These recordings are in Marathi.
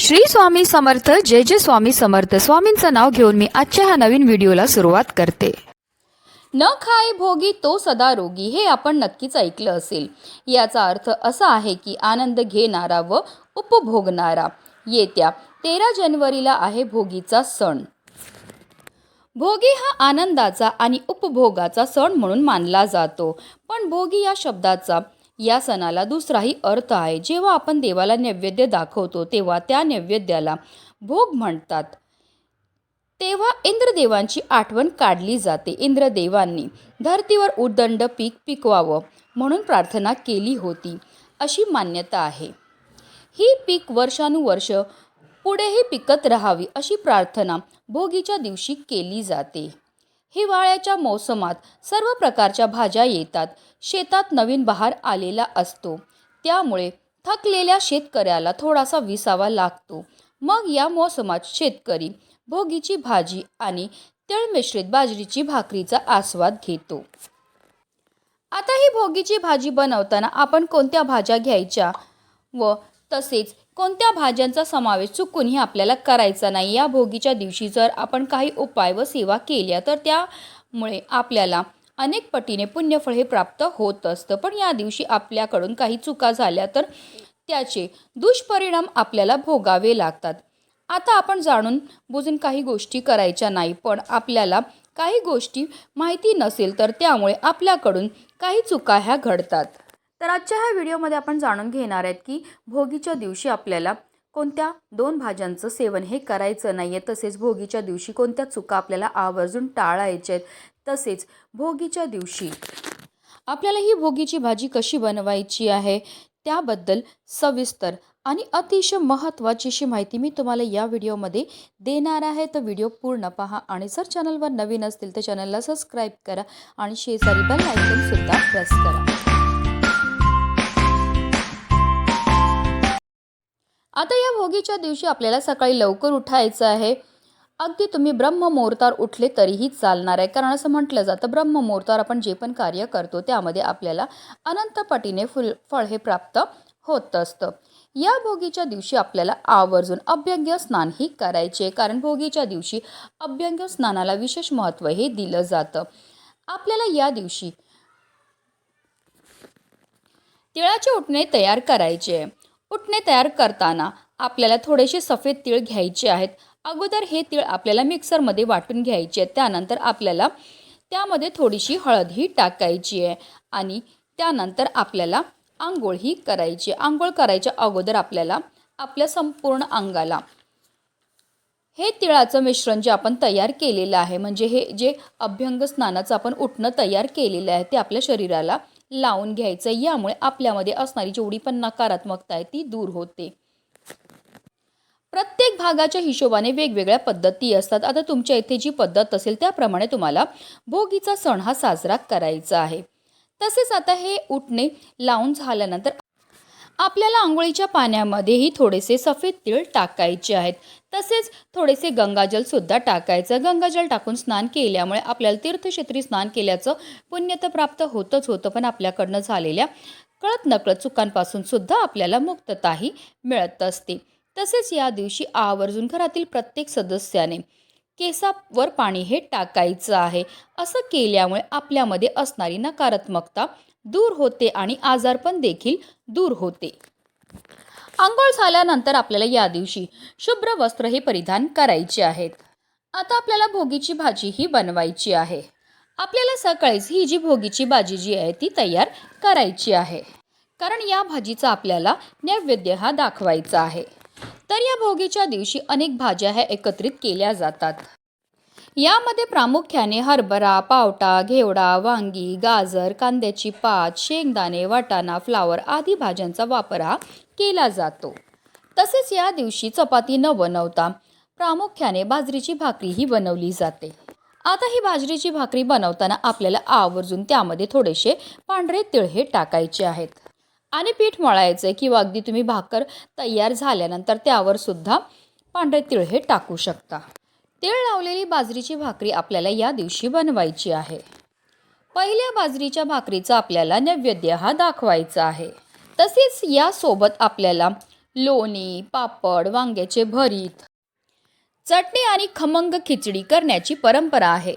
श्री स्वामी समर्थ. जय जय स्वामी समर्थ. स्वामींचं नाव घेऊन मी आजच्या ह्या नवीन व्हिडिओला सुरुवात करते. न खाय भोगी तो सदा रोगी हे आपण नक्कीच ऐकलं असेल. याचा अर्थ असा आहे की आनंद घेणारा व उपभोगणारा. येत्या 13 जानेवारीला आहे भोगीचा सण. भोगी हा आनंदाचा आणि उपभोगाचा सण म्हणून मानला जातो. पण भोगी या शब्दाचा या सणाला दुसराही अर्थ आहे. जेव्हा आपण देवाला नैवेद्य दाखवतो तेव्हा त्या नैवेद्याला भोग म्हणतात. तेव्हा इंद्रदेवांची आठवण काढली जाते. इंद्रदेवांनी धरतीवर उदंड पीक पिकवावं म्हणून प्रार्थना केली होती अशी मान्यता आहे. ही पीक वर्षानुवर्ष पुढेही पिकत राहावी अशी प्रार्थना भोगीच्या दिवशी केली जाते. हिवाळ्याच्या मोसमात सर्व प्रकारच्या भाज्या येतात. शेतात नवीन बहार आलेला असतो. त्यामुळे थकलेल्या शेतकऱ्याला थोडासा विसावा लागतो. मग या मोसमात शेतकरी भोगीची भाजी आणि तीळ मिश्रित बाजरीची भाकरीचा आस्वाद घेतो. आता ही भोगीची भाजी बनवताना आपण कोणत्या भाज्या घ्यायच्या व तसेच कोणत्या भाज्यांचा समावेश चुकूनही आपल्याला करायचा नाही. या भोगीच्या दिवशी जर आपण काही उपाय व सेवा केल्या तर त्यामुळे आपल्याला अनेक पटीने पुण्यफळ हे प्राप्त होत असतं. पण या दिवशी आपल्याकडून काही चुका झाल्या तर त्याचे दुष्परिणाम आपल्याला भोगावे लागतात. आता आपण जाणून बुजून काही गोष्टी करायच्या नाही. पण आपल्याला काही गोष्टी माहिती नसेल तर त्यामुळे आपल्याकडून काही चुका ह्या घडतात. तर आजच्या ह्या व्हिडिओमध्ये आपण जाणून घेणार आहेत की भोगीच्या दिवशी आपल्याला कोणत्या 2 भाज्यांचं सेवन हे करायचं नाही आहे. तसेच भोगीच्या दिवशी कोणत्या चुका आपल्याला आवर्जून टाळायच्या आहेत. तसेच भोगीच्या दिवशी आपल्याला ही भोगीची भाजी कशी बनवायची आहे त्याबद्दल सविस्तर आणि अतिशय महत्त्वाची अशी माहिती मी तुम्हाला या व्हिडिओमध्ये देणार आहे. तर व्हिडिओ पूर्ण पहा आणि जर चॅनलवर नवीन असतील तर चॅनलला सबस्क्राईब करा आणि शेजारी बेल आयकॉन सुद्धा प्रेस करा. आता या भोगीच्या दिवशी आपल्याला सकाळी लवकर उठायचं आहे. अगदी तुम्ही ब्रह्ममुहूर्तावर उठले तरीही चालणार आहे. कारण असं म्हटलं जातं ब्रह्ममुहूर्तावर आपण जे पण कार्य करतो त्यामध्ये आपल्याला अनंत पटीने फळ हे प्राप्त होत असतं. या भोगीच्या दिवशी आपल्याला आवर्जून अभ्यंग स्नानही करायचे. कारण भोगीच्या दिवशी अभ्यंग स्नानाला विशेष महत्त्व हे दिलं जातं. आपल्याला या दिवशी तिळाचे उटणे तयार करायचे. उटणे तयार करताना आपल्याला थोडेसे सफेद तीळ घ्यायचे आहेत. अगोदर हे तीळ आपल्याला मिक्सरमध्ये वाटून घ्यायचे आहेत. त्यानंतर आपल्याला त्यामध्ये थोडीशी हळदही टाकायची आहे आणि त्यानंतर आपल्याला आंघोळही करायची. आंघोळ करायच्या अगोदर आपल्याला आपल्या संपूर्ण अंगाला हे तिळाचं मिश्रण जे आपण तयार केलेलं आहे म्हणजे हे जे अभ्यंग स्नानाचं आपण उटणं तयार केलेलं आहे ते आपल्या शरीराला लावून घ्यायचं. यामुळे आपल्यामध्ये असणारी जेवढी पण नकारात्मकता आहे ती दूर होते. प्रत्येक भागाच्या हिशोबाने वेगवेगळ्या पद्धती असतात. आता तुमच्या इथे जी पद्धत असेल त्याप्रमाणे तुम्हाला भोगीचा सण हा साजरा करायचा आहे. तसेच आता हे उटणे लावून झाल्यानंतर आपल्याला आंघोळीच्या पाण्यामध्येही थोडेसे सफेद तीळ टाकायचे आहेत. तसेच थोडेसे गंगाजल सुद्धा टाकायचं. गंगाजल टाकून स्नान केल्यामुळे आपल्याला तीर्थक्षेत्री स्नान केल्याचं पुण्य तर प्राप्त होतच होतं. पण आपल्याकडनं झालेल्या कळत नकळत चुकांपासून सुद्धा आपल्याला मुक्तताही मिळत असते. तसेच या दिवशी आवर्जून घरातील प्रत्येक सदस्याने केसावर पाणी हे टाकायचं आहे. असं केल्यामुळे आपल्यामध्ये असणारी नकारात्मकता दूर होते आणि आजारपण देखील दूर होते. आंघोळ झाल्यानंतर आपल्याला या दिवशी शुभ्र वस्त्र हे परिधान करायचे आहेत. आता आपल्याला भोगीची भाजी ही बनवायची आहे. आपल्याला सकाळीच ही जी भोगीची भाजी जी आहे ती तयार करायची आहे. कारण या भाजीचा आपल्याला नैवेद्य हा दाखवायचा आहे. तर या भोगीच्या दिवशी अनेक भाज्या ह्या एकत्रित केल्या जातात. यामध्ये प्रामुख्याने हरभरा, पावटा, घेवडा, वांगी, गाजर, कांद्याची पात, शेंगदाणे, वाटाणा, फ्लावर आदी भाज्यांचा वापर हा केला जातो. तसेच या दिवशी चपाती न बनवता प्रामुख्याने बाजरीची भाकरी ही बनवली जाते. आता ही बाजरीची भाकरी बनवताना आपल्याला आवर्जून त्यामध्ये थोडेसे पांढरे तीळ हे टाकायचे आहेत आणि पीठ मळायचे किंवा अगदी तुम्ही भाकर तयार झाल्यानंतर त्यावर सुद्धा पांढरे तीळ हे टाकू शकता. तीळ लावलेली बाजरीची भाकरी आपल्याला या दिवशी बनवायची आहे. पहिल्या बाजरीच्या भाकरीचा आपल्याला नैवेद्य हा दाखवायचा आहे. तसेच यासोबत आपल्याला लोणी, पापड, वांग्याचे भरीत, चटणी आणि खमंग खिचडी करण्याची परंपरा आहे.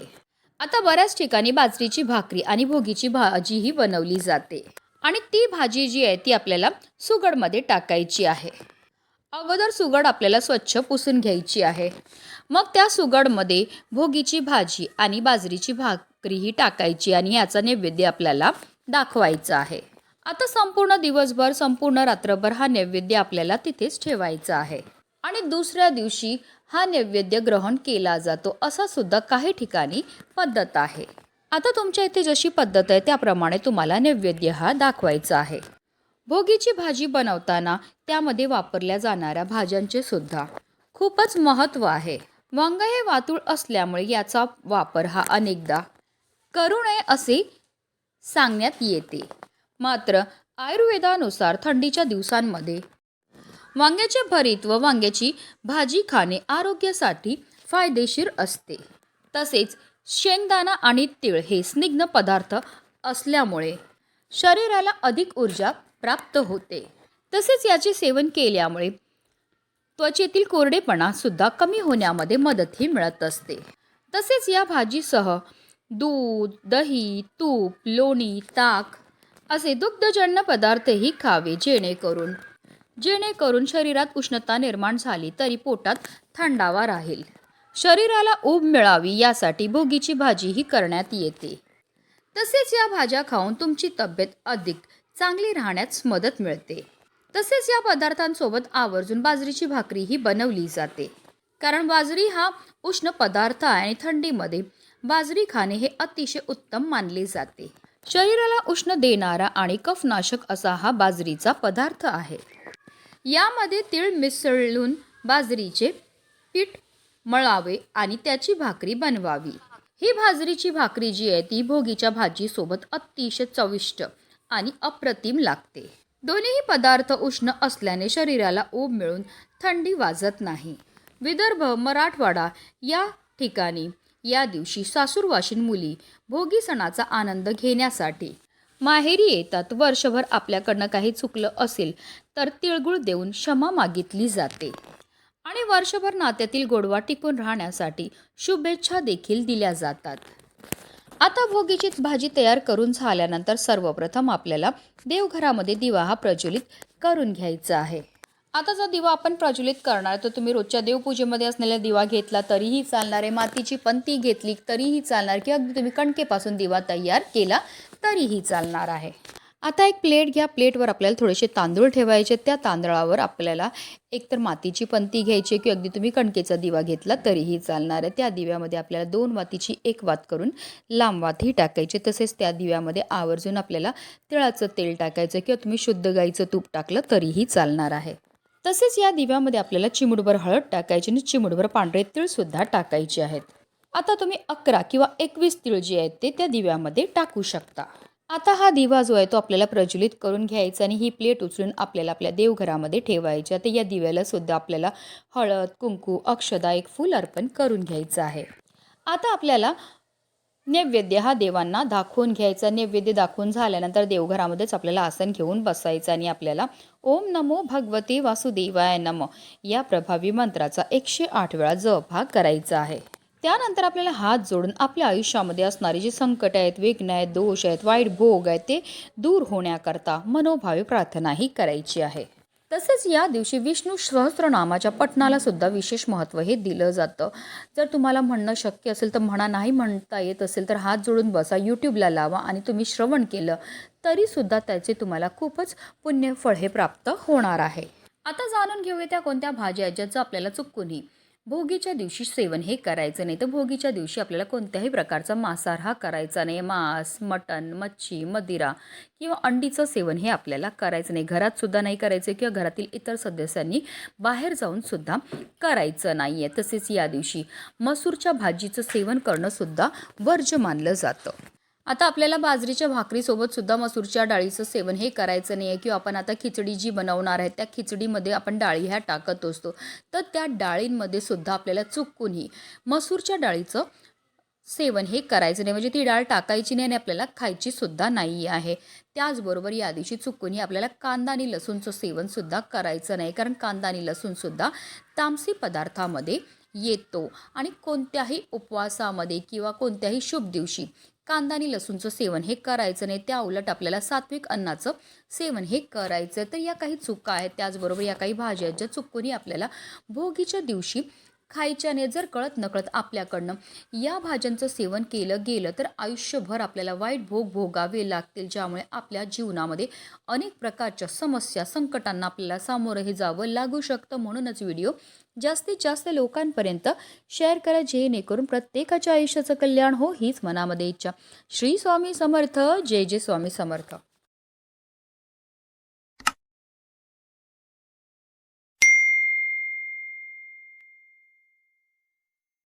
आता बऱ्याच ठिकाणी बाजरीची भाकरी आणि भोगीची भाजीही बनवली जाते आणि ती भाजी जी आहे ती आपल्याला सुगडमध्ये टाकायची आहे. अगोदर सुगड आपल्याला स्वच्छ पुसून घ्यायची आहे. मग त्या सुगडमध्ये भोगीची भाजी आणि बाजरीची भाकरीही टाकायची आणि याचा नैवेद्य आपल्याला दाखवायचा आहे. आता संपूर्ण दिवसभर, संपूर्ण रात्रभर हा नैवेद्य आपल्याला तिथेच ठेवायचा आहे आणि दुसऱ्या दिवशी हा नैवेद्य ग्रहण केला जातो, असा सुद्धा काही ठिकाणी पद्धत आहे. आता तुमच्या इथे जशी पद्धत आहे त्याप्रमाणे तुम्हाला नैवेद्य हा दाखवायचा आहे. भोगीची भाजी बनवताना त्यामध्ये वापरल्या जाणाऱ्या भाज्यांचे सुद्धा खूपच महत्त्व आहे. वांग हे वातुळ असल्यामुळे याचा वापर हा अनेकदा करू नये असे सांगण्यात येते. मात्र आयुर्वेदानुसार थंडीच्या दिवसांमध्ये वांग्याचे भरीत व वांग्याची भाजी खाणे आरोग्यासाठी फायदेशीर असते. तसेच शेंगदाणा आणि तीळ हे स्निग्ध पदार्थ असल्यामुळे शरीराला अधिक ऊर्जा प्राप्त होते. तसेच याचे सेवन केल्यामुळे त्वचेतील कोरडेपणा सुद्धा कमी होण्यामध्ये मदतही मिळत असते. तसेच या भाजीसह दूध, दही, तूप, लोणी, ताक असे दुग्धजन्य पदार्थही खावे जेणेकरून शरीरात उष्णता निर्माण झाली तरी पोटात थंडावा राहील. शरीराला ऊब मिळावी यासाठी भोगीची भाजीही करण्यात येते. तसेच या भाज्या खाऊन तुमची तब्येत अधिक चांगली राहण्यास मदत मिळते. तसेच या पदार्थांसोबत आवर्जून बाजरीची भाकरीही बनवली जाते. कारण बाजरी हा उष्ण पदार्थ आहे आणि थंडीमध्ये बाजरी खाणे हे अतिशय उत्तम मानले जाते. शरीराला उष्ण देणारा आणि कफनाशक असा हा बाजरीचा पदार्थ आहे. यामध्ये तीळ मिसळून बाजरीचे पीठ मळावे आणि त्याची भाकरी बनवावी. ही बाजरीची भाकरी जी आहे ती भोगीच्या भाजीसोबत अतिशय चविष्ट आणि अप्रतिम लागते. दोन्हीही पदार्थ उष्ण असल्याने शरीराला ऊब मिळून थंडी वाजत नाही. विदर्भ, मराठवाडा या ठिकाणी या दिवशी सासूरवाशीन मुली भोगी सणाचा आनंद घेण्यासाठी माहेरी येतात. वर्षभर आपल्याकडनं काही चुकलं असेल तर तिळगुळ देऊन क्षमा मागितली जाते आणि वर्षभर नात्यातील गोडवा टिकून राहण्यासाठी शुभेच्छा देखील दिल्या जातात. आता भोगीची भाजी तयार करून झाल्यानंतर सर्वप्रथम आपल्याला देवघरामध्ये दिवा हा प्रज्वलित करून घ्यायचा आहे. आता जर दिवा आपण प्रज्वलित करणार तर तुम्ही रोजच्या देवपूजेमध्ये असलेला दिवा घेतला तरीही चालणार आहे, मातीची पंती घेतली तरीही चालणार, किंवा अगदी तुम्ही कणकेपासून दिवा तयार केला तरीही चालणार आहे. आता एक प्लेट घ्या. प्लेटवर आपल्याला थोडेसे तांदूळ ठेवायचे. त्या तांदळावर आपल्याला एकतर मातीची पंती घ्यायची किंवा अगदी तुम्ही कणकेचा दिवा घेतला तरीही चालणार आहे. त्या दिव्यामध्ये आपल्याला 2 वातीची 1 वात करून लांब वातही टाकायचे. तसेच त्या दिव्यामध्ये आवर्जून आपल्याला तिळाचं तेल टाकायचं किंवा तुम्ही शुद्ध गाईचं तूप टाकलं तरीही चालणार आहे. तसेच या दिव्यामध्ये आपल्याला चिमूटभर हळद टाकायची आणि चिमूटभर पांढरे तीळसुद्धा टाकायचे आहेत. आता तुम्ही 11 किंवा 21 तीळ जे आहेत ते त्या दिव्यामध्ये टाकू शकता. आता हा दिवा जो आहे तो आपल्याला प्रज्वलित करून घ्यायचा आणि ही प्लेट उचलून आपल्याला आपल्या देवघरामध्ये ठेवायची. आता या दिव्याला सुद्धा आपल्याला हळद, कुंकू, अक्षदा, एक फूल अर्पण करून घ्यायचं आहे. आता आपल्याला नैवेद्य हा देवांना दाखवून घ्यायचा. नैवेद्य दाखवून झाल्यानंतर देवघरामध्येच आपल्याला आसन घेऊन बसायचं आणि आपल्याला ओम नमो भगवते वासुदेवाय नमः या प्रभावी मंत्राचा 108 वेळा जप हा करायचा आहे. त्यानंतर आपल्याला हात जोडून आपल्या आयुष्यामध्ये असणारे जे संकट आहेत, विघ्न आहेत, दोष आहेत, वाईट भोग आहेत ते दूर होण्याकरता मनोभावे प्रार्थनाही करायची आहे. तसेच या दिवशी विष्णू सहस्त्रनामाच्या पठणाला सुद्धा विशेष महत्त्व हे दिलं जातं. जर तुम्हाला म्हणणं शक्य असेल तर म्हणा, नाही म्हणता येत असेल तर हात जोडून बसा, यूट्यूबला लावा आणि तुम्ही श्रवण केलं तरीसुद्धा त्याचे तुम्हाला खूपच पुण्यफळ हे प्राप्त होणार आहे. आता जाणून घेऊया त्या कोणत्या भाज्या आहेत ज्याचं आपल्याला चुकूनही भोगीच्या दिवशी सेवन हे करायचं नाही. तर भोगीच्या दिवशी आपल्याला कोणत्याही प्रकारचा मांसाहार हा करायचा नाही. मांस, मटण, मच्छी, मदिरा किंवा अंडीचं सेवन हे आपल्याला करायचं नाही. घरात सुद्धा नाही करायचं किंवा घरातील इतर सदस्यांनी बाहेर जाऊन सुद्धा करायचं नाही आहे. तसेच या दिवशी मसूरच्या भाजीचं सेवन करणं सुद्धा वर्ज्य मानलं जातं. आता आपल्याला बाजरीच्या भाकरीसोबत सुद्धा मसूरच्या डाळीचं सेवन हे करायचं नाही आहे. किंवा आपण आता खिचडी जी बनवणार आहे त्या खिचडीमध्ये आपण डाळी ह्या टाकत असतो, तर त्या डाळींमध्ये सुद्धा आपल्याला चुकूनही मसूरच्या डाळीचं सेवन हे करायचं नाही, म्हणजे ती डाळ टाकायची नाही आणि आपल्याला खायची सुद्धा नाही आहे. त्याचबरोबर या दिवशी चुकूनही आपल्याला कांदा आणि लसूणचं सेवनसुद्धा करायचं नाही, कारण कांदा आणि लसूणसुद्धा तामसी पदार्थामध्ये येतो आणि कोणत्याही उपवासामध्ये किंवा कोणत्याही शुभ दिवशी कांदा आणि लसूणचं सेवन हे करायचं नाही. त्या उलट आपल्याला सात्विक अन्नाचं सेवन हे करायचं. तर या काही चुका आहेत, त्याचबरोबर या काही भाज्या आहेत ज्या चुकूनही आपल्याला भोगीच्या दिवशी खायच्याने जर कळत नकळत आपल्याकडनं या भाज्यांचं सेवन केलं गेलं तर आयुष्यभर आपल्याला वाईट भोग भोगावे लागतील, ज्यामुळे आपल्या जीवनामध्ये अनेक प्रकारच्या समस्या संकटांना आपल्याला सामोरं हे जावं लागू शकतं. म्हणूनच व्हिडिओ जास्तीत जास्त लोकांपर्यंत शेअर करा, जेणेकरून प्रत्येकाच्या आयुष्याचं कल्याण हो हीच मनामध्ये इच्छा. श्री स्वामी समर्थ. जय जय स्वामी समर्थ.